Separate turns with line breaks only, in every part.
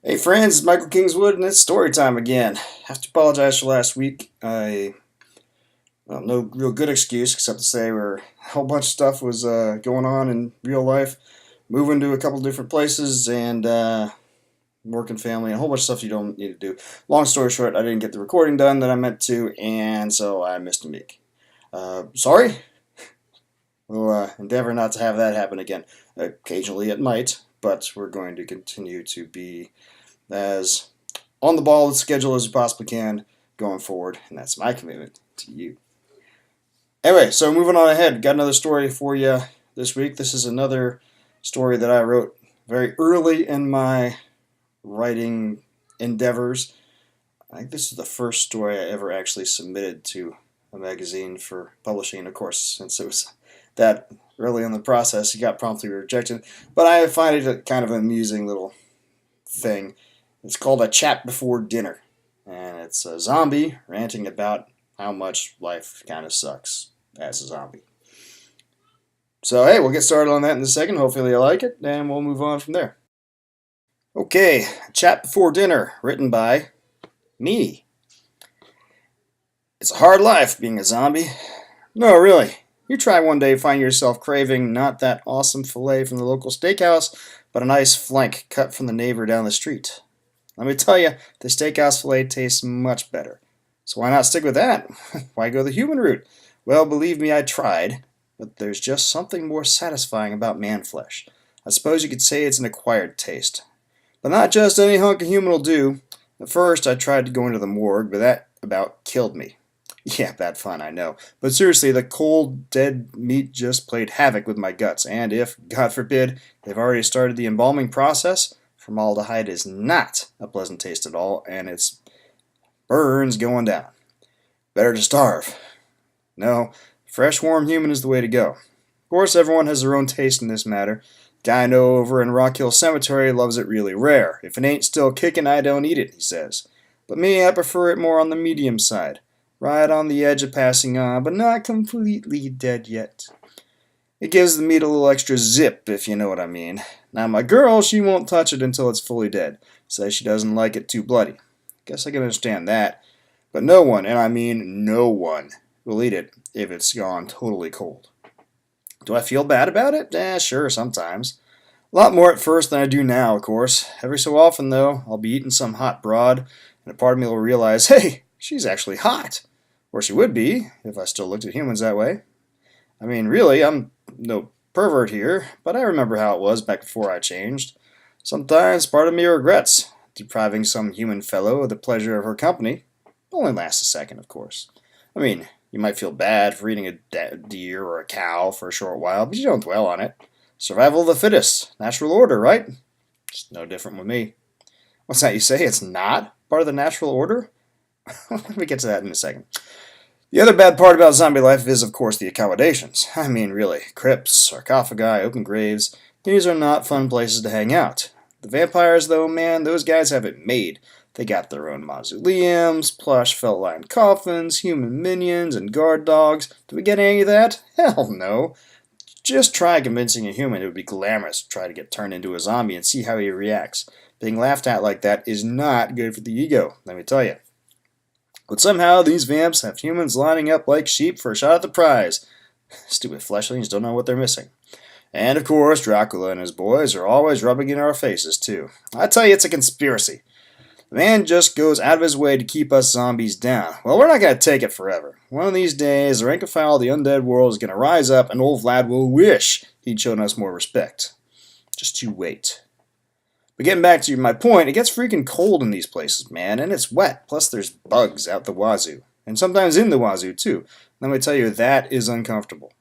Hey friends, it's Michael Kingswood, and it's story time again. I have to apologize for last week. No real good excuse except to say a whole bunch of stuff was going on in real life, moving to a couple different places, and working family, and a whole bunch of stuff you don't need to do. Long story short, I didn't get the recording done that I meant to, and so I missed a week. Sorry. We'll endeavor not to have that happen again. Occasionally it might, but we're going to continue to be as on the ball with the schedule as we possibly can going forward, and that's my commitment to you. Anyway, so moving on ahead, got another story for you this week. This is another story that I wrote very early in my writing endeavors. I think this is the first story I ever actually submitted to a magazine for publishing. Of course, since it was that early in the process, it got promptly rejected. But I find it a kind of an amusing little thing. It's called A Chat Before Dinner, and it's a zombie ranting about how much life kind of sucks as a zombie. So hey, we'll get started on that in a second. Hopefully you like it, and we'll move on from there. Okay, A Chat Before Dinner, written by me. It's a hard life being a zombie. No, really. You try one day, find yourself craving not that awesome filet from the local steakhouse, but a nice flank cut from the neighbor down the street. Let me tell you, the steakhouse filet tastes much better. So why not stick with that? Why go the human route? Well, believe me, I tried, but there's just something more satisfying about man flesh. I suppose you could say it's an acquired taste. But not just any hunk of human will do. At first, I tried to go into the morgue, but that about killed me. Yeah, bad fun, I know. But seriously, the cold, dead meat just played havoc with my guts, and if, God forbid, they've already started the embalming process, formaldehyde is not a pleasant taste at all, and it's burns going down. Better to starve. No, fresh, warm human is the way to go. Of course, everyone has their own taste in this matter. Guy I know over in Rock Hill Cemetery loves it really rare. If it ain't still kicking, I don't eat it, he says. But me, I prefer it more on the medium side. Right on the edge of passing on, but not completely dead yet. It gives the meat a little extra zip, if you know what I mean. Now my girl, she won't touch it until it's fully dead. Says she doesn't like it too bloody. Guess I can understand that. But no one, and I mean no one, will eat it if it's gone totally cold. Do I feel bad about it? Sure, sometimes. A lot more at first than I do now, of course. Every so often, though, I'll be eating some hot broad, and a part of me will realize, hey, she's actually hot. Or she would be, if I still looked at humans that way. I mean, really, I'm no pervert here, but I remember how it was back before I changed. Sometimes part of me regrets depriving some human fellow of the pleasure of her company. Only lasts a second, of course. I mean, you might feel bad for eating a deer or a cow for a short while, but you don't dwell on it. Survival of the fittest. Natural order, right? Just no different with me. What's that you say? It's not part of the natural order? Let me get to that in a second. The other bad part about zombie life is, of course, the accommodations. I mean, really, crypts, sarcophagi, open graves, these are not fun places to hang out. The vampires, though, man, those guys have it made. They got their own mausoleums, plush felt-lined coffins, human minions, and guard dogs. Do we get any of that? Hell no. Just try convincing a human it would be glamorous to try to get turned into a zombie and see how he reacts. Being laughed at like that is not good for the ego, let me tell you. But somehow these vamps have humans lining up like sheep for a shot at the prize. Stupid fleshlings don't know what they're missing. And of course, Dracula and his boys are always rubbing in our faces, too. I tell you, it's a conspiracy. The man just goes out of his way to keep us zombies down. Well, we're not going to take it forever. One of these days, the rank and file of the undead world is going to rise up, and old Vlad will wish he'd shown us more respect. Just you wait. But getting back to my point, it gets freaking cold in these places, man, and it's wet. Plus, there's bugs out the wazoo. And sometimes in the wazoo, too. Let me tell you, that is uncomfortable.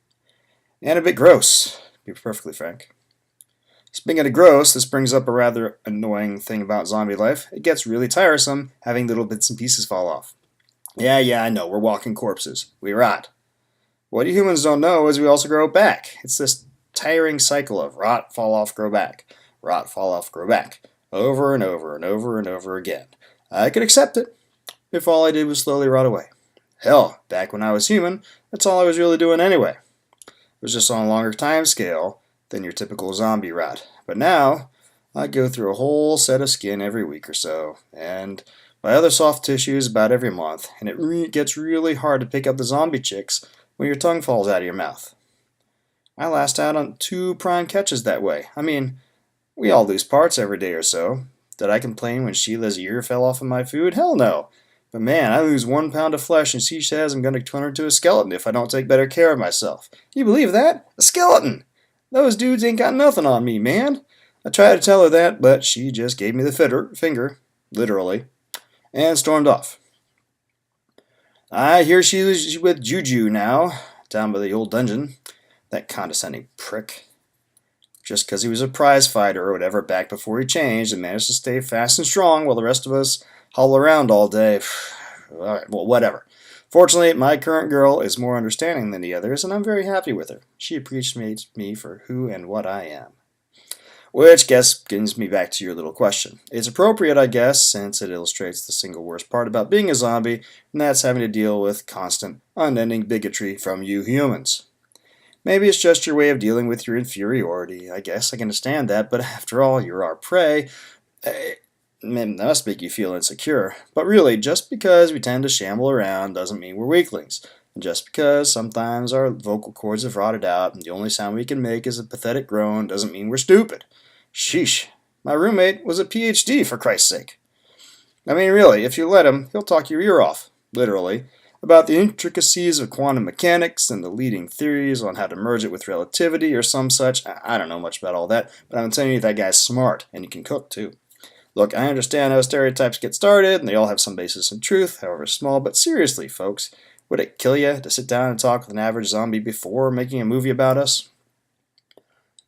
And a bit gross, to be perfectly frank. Speaking of gross, this brings up a rather annoying thing about zombie life. It gets really tiresome having little bits and pieces fall off. Yeah, I know, we're walking corpses. We rot. What you humans don't know is we also grow back. It's this tiring cycle of rot, fall off, grow back. Rot, fall off, grow back. Over and over and over and over again. I could accept it if all I did was slowly rot away. Hell, back when I was human, that's all I was really doing anyway. It was just on a longer time scale than your typical zombie rot. But now, I go through a whole set of skin every week or so, and my other soft tissues about every month, and it gets really hard to pick up the zombie chicks when your tongue falls out of your mouth. I last out on 2 prime catches that way. I mean, we all lose parts every day or so. Did I complain when Sheila's ear fell off of my food? Hell no. But man, I lose 1 pound of flesh and she says I'm going to turn her into a skeleton if I don't take better care of myself. You believe that? A skeleton! Those dudes ain't got nothing on me, man. I tried to tell her that, but she just gave me the finger, literally, and stormed off. I hear she's with Juju now, down by the old dungeon. That condescending prick. Just because he was a prize fighter or whatever back before he changed and managed to stay fast and strong while the rest of us haul around all day. Alright, well, whatever. Fortunately, my current girl is more understanding than the others, and I'm very happy with her. She appreciates me for who and what I am. Which brings me back to your little question. It's appropriate, I guess, since it illustrates the single worst part about being a zombie, and that's having to deal with constant, unending bigotry from you humans. Maybe it's just your way of dealing with your inferiority. I guess I can understand that, but after all, you're our prey. That must make you feel insecure. But really, just because we tend to shamble around doesn't mean we're weaklings. And just because sometimes our vocal cords have rotted out and the only sound we can make is a pathetic groan doesn't mean we're stupid. Sheesh. My roommate was a PhD, for Christ's sake. I mean, really, if you let him, he'll talk your ear off, literally, about the intricacies of quantum mechanics and the leading theories on how to merge it with relativity or some such. I don't know much about all that, but I'm telling you that guy's smart, and he can cook, too. Look, I understand how stereotypes get started, and they all have some basis in truth, however small, but seriously, folks, would it kill you to sit down and talk with an average zombie before making a movie about us?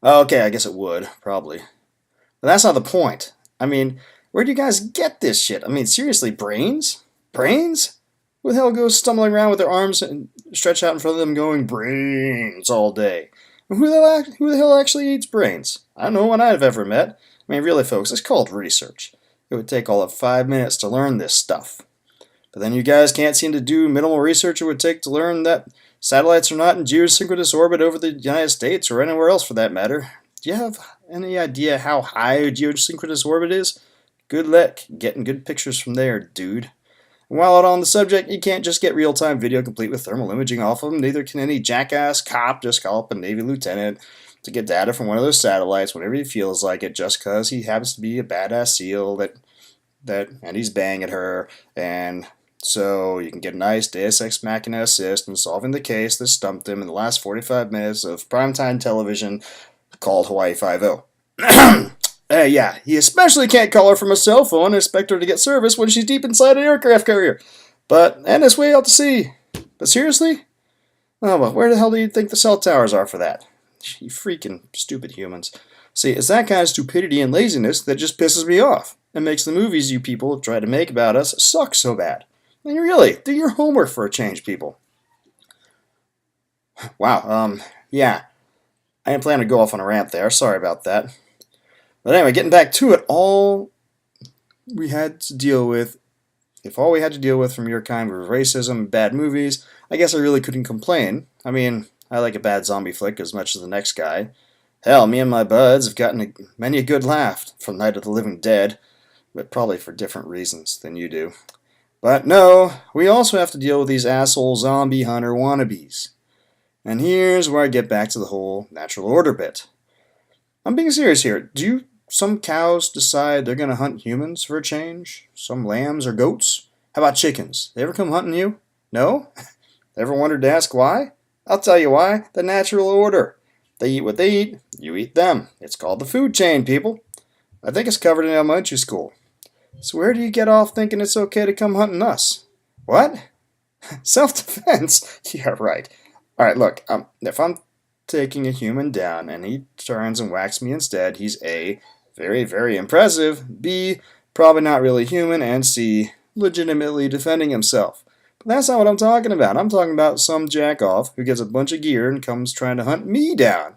Okay, I guess it would, probably. But that's not the point. I mean, where do you guys get this shit? I mean, seriously, brains? Brains? Who the hell goes stumbling around with their arms and stretched out in front of them going, brains, all day? And who the hell actually eats brains? I don't know one I've ever met. I mean, really, folks, it's called research. It would take all of 5 minutes to learn this stuff. But then you guys can't seem to do minimal research it would take to learn that satellites are not in geosynchronous orbit over the United States or anywhere else for that matter. Do you have any idea how high geosynchronous orbit is? Good luck getting good pictures from there, dude. And while on the subject, you can't just get real-time video complete with thermal imaging off of them. Neither can any jackass cop just call up a Navy lieutenant to get data from one of those satellites whenever he feels like it, just because he happens to be a badass SEAL and he's banging her, and so you can get a nice Deus Ex Machina assist in solving the case that stumped him in the last 45 minutes of primetime television called Hawaii Five-0. Yeah, he especially can't call her from a cell phone and expect her to get service when she's deep inside an aircraft carrier. And it's way out to sea. But seriously? Oh, well, where the hell do you think the cell towers are for that? You freaking stupid humans. See, it's that kind of stupidity and laziness that just pisses me off and makes the movies you people try to make about us suck so bad. I mean, really, do your homework for a change, people. Wow, yeah. I didn't plan to go off on a rant there. Sorry about that. But anyway, getting back to it, if all we had to deal with from your kind was racism and bad movies, I guess I really couldn't complain. I mean, I like a bad zombie flick as much as the next guy. Hell, me and my buds have gotten many a good laugh from Night of the Living Dead, but probably for different reasons than you do. But no, we also have to deal with these asshole zombie hunter wannabes. And here's where I get back to the whole natural order bit. I'm being serious here. Do some cows decide they're going to hunt humans for a change? Some lambs or goats? How about chickens? They ever come hunting you? No? Ever wondered to ask why? I'll tell you why. The natural order. They eat what they eat, you eat them. It's called the food chain, people. I think it's covered in elementary school. So where do you get off thinking it's okay to come hunting us? What? Self-defense? Yeah, right. Alright, look, if I'm taking a human down and he turns and whacks me instead, he's A, very, very impressive, B, probably not really human, and C, legitimately defending himself. But that's not what I'm talking about. I'm talking about some jack-off who gets a bunch of gear and comes trying to hunt me down.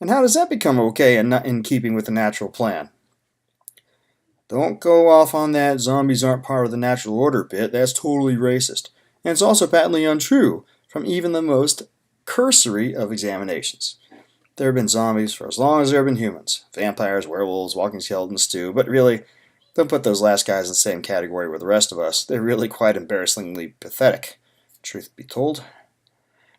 And how does that become okay and not in keeping with the natural plan? Don't go off on that zombies aren't part of the natural order bit. That's totally racist. And it's also patently untrue from even the most cursory of examinations. There have been zombies for as long as there have been humans. Vampires, werewolves, walking skeletons too, but really, don't put those last guys in the same category with the rest of us. They're really quite embarrassingly pathetic, truth be told.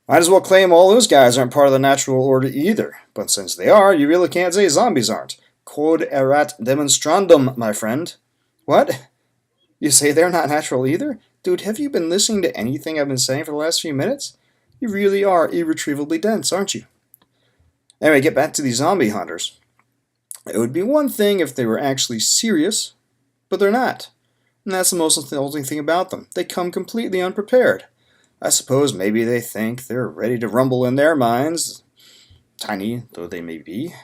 Might as well claim all those guys aren't part of the natural order either. But since they are, you really can't say zombies aren't. Quod erat demonstrandum, my friend. What? You say they're not natural either? Dude, have you been listening to anything I've been saying for the last few minutes? You really are irretrievably dense, aren't you? Anyway, get back to these zombie hunters. It would be one thing if they were actually serious, but they're not. And that's the most insulting thing about them. They come completely unprepared. I suppose maybe they think they're ready to rumble in their minds, tiny though they may be.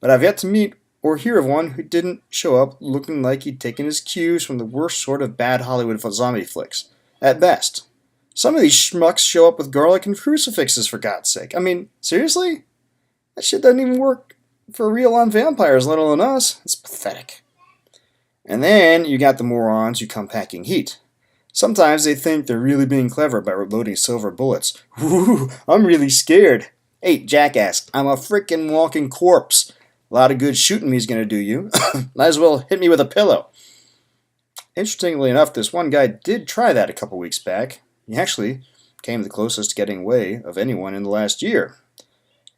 But I've yet to meet or hear of one who didn't show up looking like he'd taken his cues from the worst sort of bad Hollywood zombie flicks, at best. Some of these schmucks show up with garlic and crucifixes, for God's sake. I mean, seriously? That shit doesn't even work for real on vampires, let alone us. It's pathetic. And then you got the morons who come packing heat. Sometimes they think they're really being clever by loading silver bullets. Ooh, I'm really scared. Hey, jackass, I'm a frickin' walking corpse. A lot of good shooting me's gonna do you. Might as well hit me with a pillow. Interestingly enough, this one guy did try that a couple weeks back. He actually came the closest to getting away of anyone in the last year.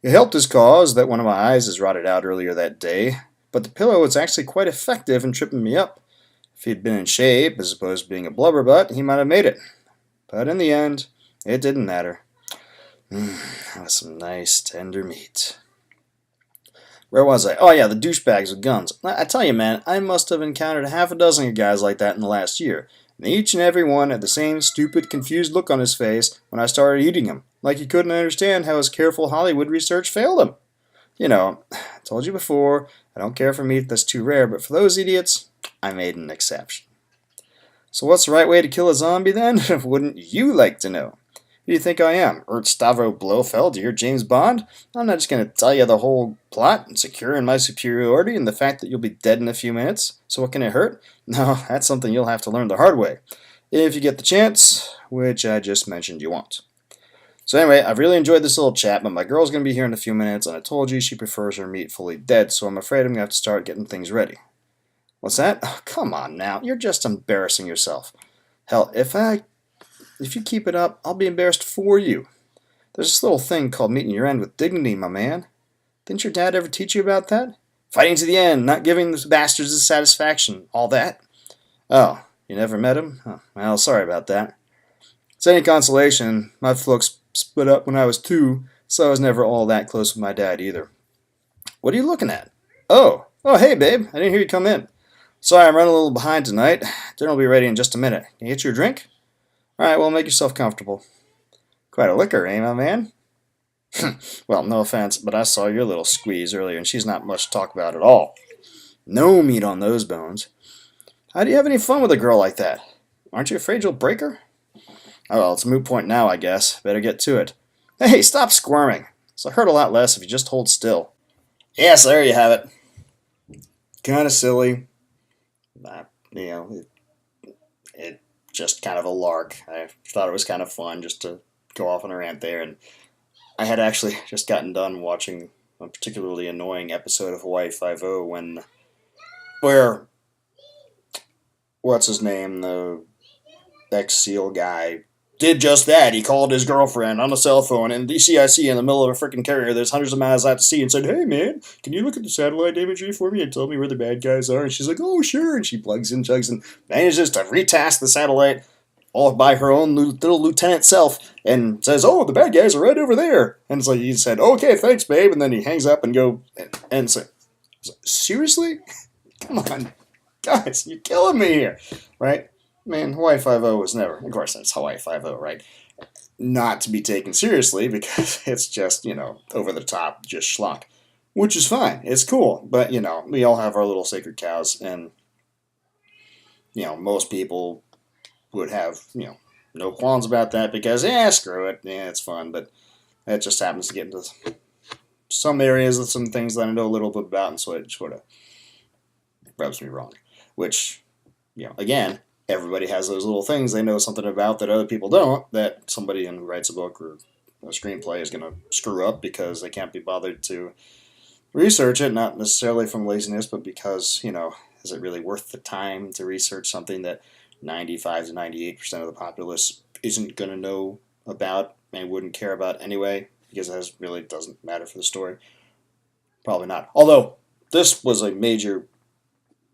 It helped his cause that one of my eyes has rotted out earlier that day, but the pillow was actually quite effective in tripping me up. If he'd been in shape, as opposed to being a blubberbutt, he might have made it. But in the end, it didn't matter. That was some nice, tender meat. Where was I? Oh yeah, the douchebags with guns. I tell you, man, I must have encountered half a dozen of guys like that in the last year. And each and every one had the same stupid, confused look on his face when I started eating him, like he couldn't understand how his careful Hollywood research failed him. You know, I told you before, I don't care for meat that's too rare, but for those idiots, I made an exception. So what's the right way to kill a zombie then? Wouldn't you like to know? Who do you think I am? Ert Stavro Blofeld, you're James Bond? I'm not just going to tell you the whole plot and secure in my superiority and the fact that you'll be dead in a few minutes. So what can it hurt? No, that's something you'll have to learn the hard way. If you get the chance, which I just mentioned you won't. So anyway, I've really enjoyed this little chat, but my girl's going to be here in a few minutes, and I told you she prefers her meat fully dead, so I'm afraid I'm going to have to start getting things ready. What's that? Oh, come on now, you're just embarrassing yourself. Hell, if you keep it up, I'll be embarrassed for you. There's this little thing called meeting your end with dignity, my man. Didn't your dad ever teach you about that? Fighting to the end, not giving the bastards the satisfaction, all that. Oh, you never met him? Oh, well, sorry about that. It's any consolation, my folks split up when I was 2, so I was never all that close with my dad either. What are you looking at? Oh, hey babe, I didn't hear you come in. Sorry, I'm running a little behind tonight. Dinner will be ready in just a minute. Can you get you a drink? Alright, well, make yourself comfortable. Quite a liquor, eh, my man? Well, no offense, but I saw your little squeeze earlier, and she's not much to talk about at all. No meat on those bones. How do you have any fun with a girl like that? Aren't you afraid you'll break her? Oh, well, it's a moot point now, I guess. Better get to it. Hey, stop squirming. This will hurt a lot less if you just hold still. Yes, there you have it. Kind of silly. It just kind of a lark. I thought it was kind of fun just to go off on a rant there, and I had actually just gotten done watching a particularly annoying episode of Hawaii Five-0 where what's his name, the ex-SEAL guy, did just that. He called his girlfriend on a cell phone in DCIC in the middle of a freaking carrier that's hundreds of miles out to sea and said, "Hey man, can you look at the satellite imagery for me and tell me where the bad guys are?" And she's like, "Oh sure," and she plugs in, chugs, and manages to retask the satellite all by her own little lieutenant self and says, "Oh, the bad guys are right over there." And it's like, he said, "Okay, thanks babe," and then he hangs up and it's like, seriously? Come on, guys, you're killing me here, right? Man, Hawaii Five-0 was never, of course, that's Hawaii Five-0, right? Not to be taken seriously because it's just, over the top, just schlock. Which is fine. It's cool. But, we all have our little sacred cows, and, most people would have, no qualms about that because, screw it. Yeah, it's fun. But it just happens to get into some areas of some things that I know a little bit about, and so it sort of rubs me wrong. Which, again, everybody has those little things they know something about that other people don't, that somebody who writes a book or the screenplay is going to screw up because they can't be bothered to research it, not necessarily from laziness, but because, is it really worth the time to research something that 95 to 98% of the populace isn't going to know about and wouldn't care about anyway, because it really doesn't matter for the story? Probably not. Although, this was a major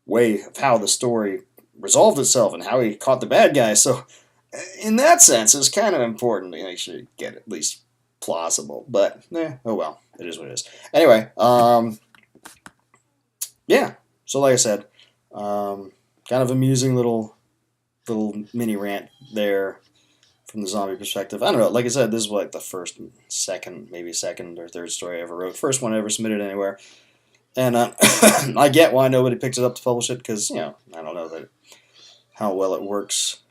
way of how the story resolved itself and how he caught the bad guy, so in that sense, it's kind of important to actually get at least plausible. But, oh well, it is what it is. Anyway, yeah. So like I said, kind of amusing little mini rant there from the zombie perspective. I don't know. Like I said, this is like the first, maybe second or third story I ever wrote. First one I ever submitted anywhere. And I get why nobody picks it up to publish it because, I don't know how well it works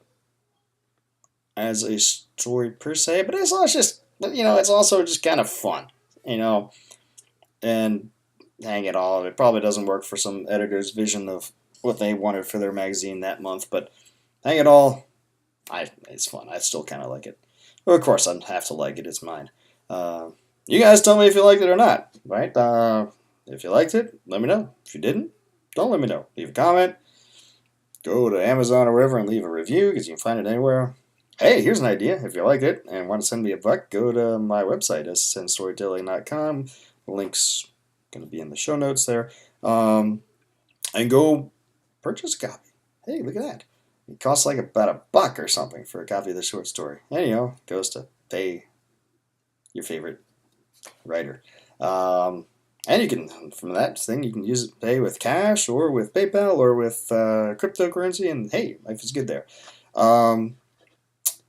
as a story per se, but it's also just kind of fun, and hang it all, it probably doesn't work for some editor's vision of what they wanted for their magazine that month, but hang it all, it's fun. I still kind of like it. Well, of course, I'd have to like it. It's mine. You guys tell me if you liked it or not, right? If you liked it, let me know. If you didn't, don't let me know. Leave a comment. Go to Amazon or wherever and leave a review because you can find it anywhere. Hey, here's an idea. If you like it and want to send me a buck, go to my website, ssnstorytelling.com. The link's going to be in the show notes there. And go purchase a copy. Hey, look at that. It costs like about $1 or something for a copy of the short story. And, goes to pay your favorite writer. And you can, from that thing, you can use it to pay with cash or with PayPal or with cryptocurrency. And, hey, life is good there.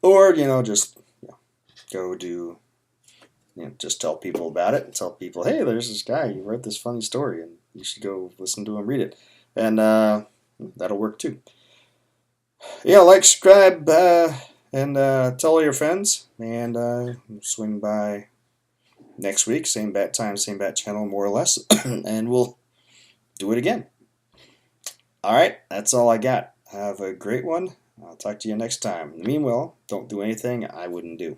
Or, just go do, just tell people about it and tell people, hey, there's this guy, he wrote this funny story, and you should go listen to him read it. And that'll work too. Yeah, like, subscribe, and tell all your friends, and swing by next week, same bat time, same bat channel, more or less, and we'll do it again. All right, that's all I got. Have a great one. I'll talk to you next time. Meanwhile, don't do anything I wouldn't do.